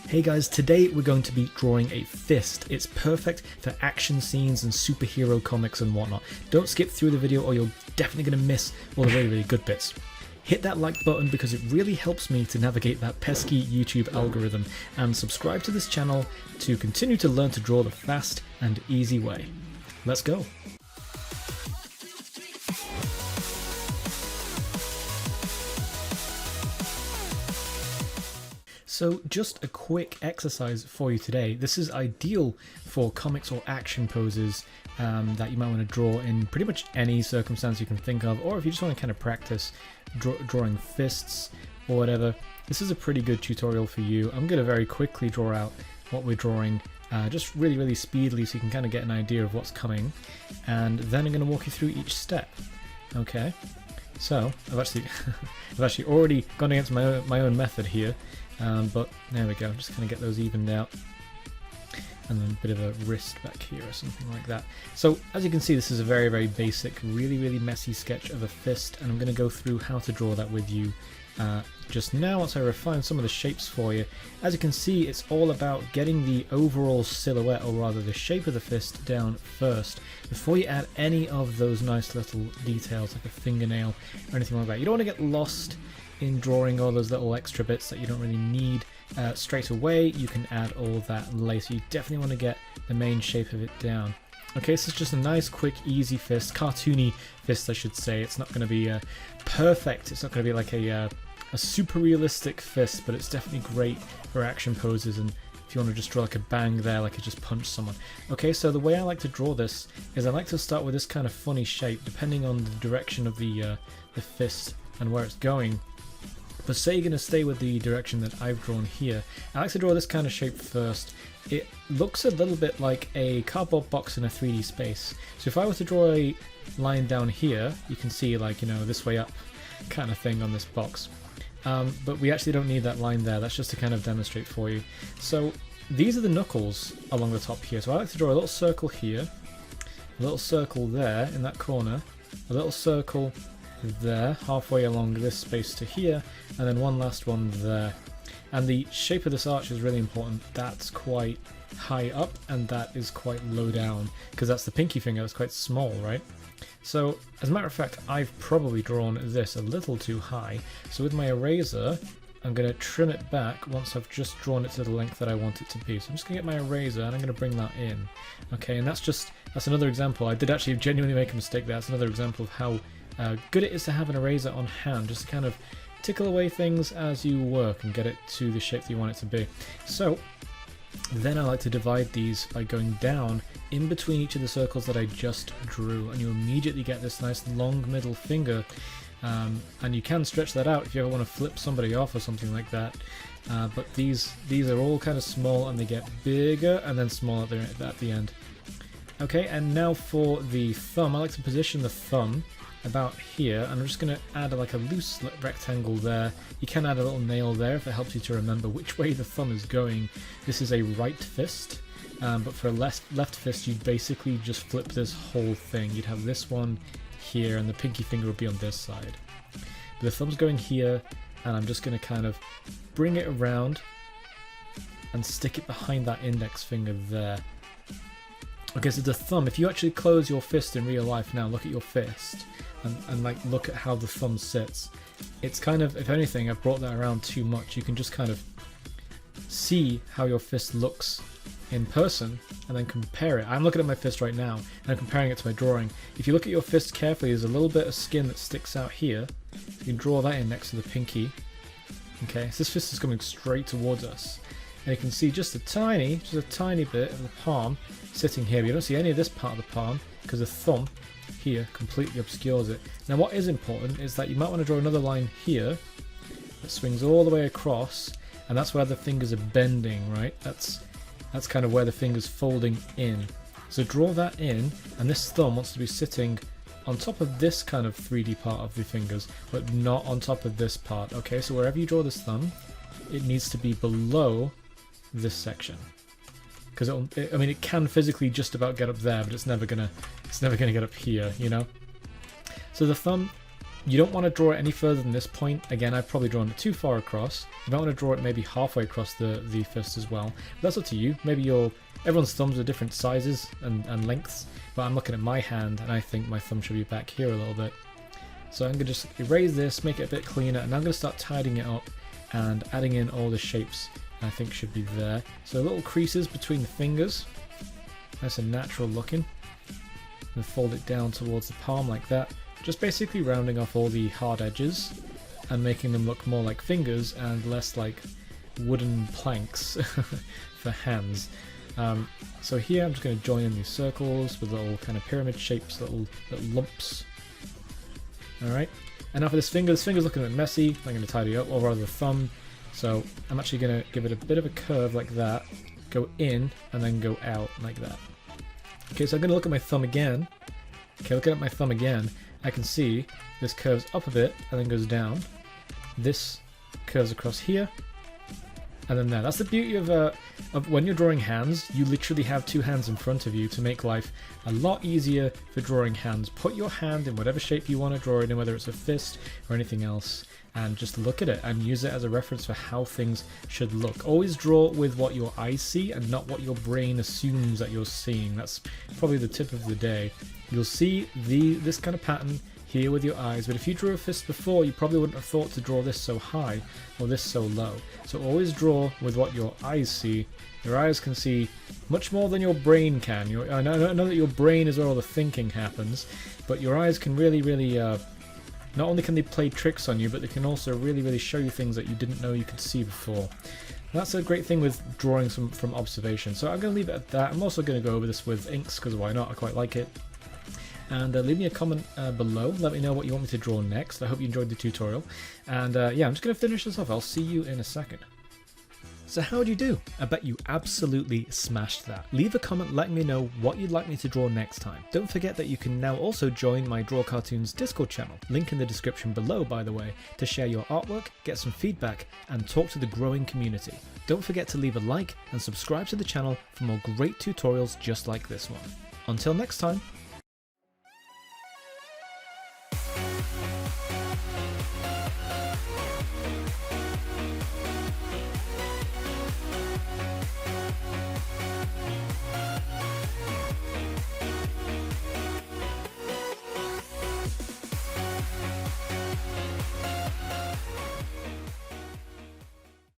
Hey guys, today we're going to be drawing a fist. It's perfect for action scenes and superhero comics and whatnot. Don't skip through the video or you're definitely going to miss all the really good bits. Hit that like button because it really helps me to navigate that pesky YouTube algorithm, and subscribe to this channel to continue to learn to draw the fast and easy way. Let's go! So just a quick exercise for you today. This is ideal for comics or action poses that you might want to draw in pretty much any circumstance you can think of, or if you just want to kind of practice drawing fists or whatever. This is a pretty good tutorial for you. I'm going to very quickly draw out what we're drawing, just really speedily, so you can kind of get an idea of what's coming, and then I'm going to walk you through each step. Okay, so I've actually already gone against my own method here. But there we go, just kind of get those evened out, and then a bit of a wrist back here or something like that. So as you can see, this is a very basic, really messy sketch of a fist, and I'm going to go through how to draw that with you just now once I refine some of the shapes for you. As you can see, it's all about getting the overall silhouette, or rather the shape of the fist, down first before you add any of those nice little details like a fingernail or anything like that. You don't want to get lost in drawing all those little extra bits that you don't really need straight away. You can add all that later. You definitely want to get the main shape of it down. Okay, so it's just a nice, quick, easy fist, cartoony fist I should say. It's not going to be perfect, it's not going to be like a super realistic fist, but it's definitely great for action poses and if you want to just draw like a bang there, like you just punched someone. Okay, so the way I like to draw this is I like to start with this kind of funny shape, depending on the direction of the fist and where it's going. But say you're going to stay with the direction that I've drawn here, I like to draw this kind of shape first. It looks a little bit like a cardboard box in a 3D space. So if I were to draw a line down here, you can see, like, you know, this way up kind of thing on this box. But we actually don't need that line there, that's just to kind of demonstrate for you. So these are the knuckles along the top here. So I like to draw a little circle here, a little circle there in that corner, a little circle there halfway along this space to here, and then one last one there. And the shape of this arch is really important. That's quite high up and that is quite low down, because that's the pinky finger, that's quite small, right? So as a matter of fact, I've probably drawn this a little too high, so with my eraser I'm going to trim it back once I've just drawn it to the length that I want it to be. So I'm just going to get my eraser and I'm going to bring that in. Okay, and that's another example. I did actually genuinely make a mistake there. That's another example of how good it is to have an eraser on hand, just to kind of tickle away things as you work and get it to the shape that you want it to be. So then I like to divide these by going down in between each of the circles that I just drew, and you immediately get this nice long middle finger, and you can stretch that out if you ever want to flip somebody off or something like that. But these are all kind of small and they get bigger and then smaller at the end. Okay, and now for the thumb, I like to position the thumb about here, and I'm just going to add like a loose rectangle there. You can add a little nail there if it helps you to remember which way the thumb is going. This is a right fist, but for a left fist you'd basically just flip this whole thing. You'd have this one here and the pinky finger would be on this side. But the thumb's going here, and I'm just going to kind of bring it around and stick it behind that index finger there. Okay, so the thumb, if you actually close your fist in real life now, look at your fist and like look at how the thumb sits. It's kind of, if anything, I've brought that around too much. You can just kind of see how your fist looks in person and then compare it. I'm looking at my fist right now and I'm comparing it to my drawing. If you look at your fist carefully, there's a little bit of skin that sticks out here. You can draw that in next to the pinky. Okay, so this fist is coming straight towards us. And you can see just a tiny bit of the palm sitting here. But you don't see any of this part of the palm because the thumb here completely obscures it. Now what is important is that you might want to draw another line here that swings all the way across, and that's where the fingers are bending, right? That's kind of where the finger's folding in. So draw that in, and this thumb wants to be sitting on top of this kind of 3D part of the fingers, but not on top of this part. Okay, so wherever you draw this thumb, it needs to be below this section, because I mean it can physically just about get up there, but it's never gonna get up here, you know. So the thumb You don't want to draw it any further than this point. Again, I've probably drawn it too far across. You might want to draw it maybe halfway across the fist as well. But that's up to you. Maybe everyone's thumbs are different sizes and lengths, but I'm looking at my hand and I think my thumb should be back here a little bit. So I'm going to just erase this, make it a bit cleaner, and I'm going to start tidying it up and adding in all the shapes I think should be there. So little creases between the fingers. Nice and natural looking. And fold it down towards the palm like that. Just basically rounding off all the hard edges and making them look more like fingers and less like wooden planks for hands. So here I'm just going to join in these circles with little kind of pyramid shapes, little lumps. Alright, and now for this finger's looking a bit messy. I'm going to tidy it up, or rather the thumb. So I'm actually going to give it a bit of a curve like that, go in and then go out like that. Okay, so I'm going to look at my thumb again. Okay, looking at my thumb again, I can see this curves up a bit and then goes down. This curves across here, and then there. That's the beauty of when you're drawing hands. You literally have two hands in front of you to make life a lot easier for drawing hands. Put your hand in whatever shape you want to draw it in, whether it's a fist or anything else, and just look at it and use it as a reference for how things should look. Always draw with what your eyes see and not what your brain assumes that you're seeing. That's probably the tip of the day. You'll see this kind of pattern here with your eyes, but if you drew a fist before, you probably wouldn't have thought to draw this so high or this so low. So always draw with what your eyes see. Your eyes can see much more than your brain can. I know that your brain is where all the thinking happens, but your eyes can really, not only can they play tricks on you, but they can also really show you things that you didn't know you could see before. That's a great thing with drawing from observation. So I'm going to leave it at that. I'm also going to go over this with inks, because why not? I quite like it. And leave me a comment below. Let me know what you want me to draw next. I hope you enjoyed the tutorial. And yeah, I'm just going to finish this off. I'll see you in a second. So how'd you do? I bet you absolutely smashed that. Leave a comment letting me know what you'd like me to draw next time. Don't forget that you can now also join my Draw Cartoons Discord channel, link in the description below by the way, to share your artwork, get some feedback, and talk to the growing community. Don't forget to leave a like and subscribe to the channel for more great tutorials just like this one. Until next time.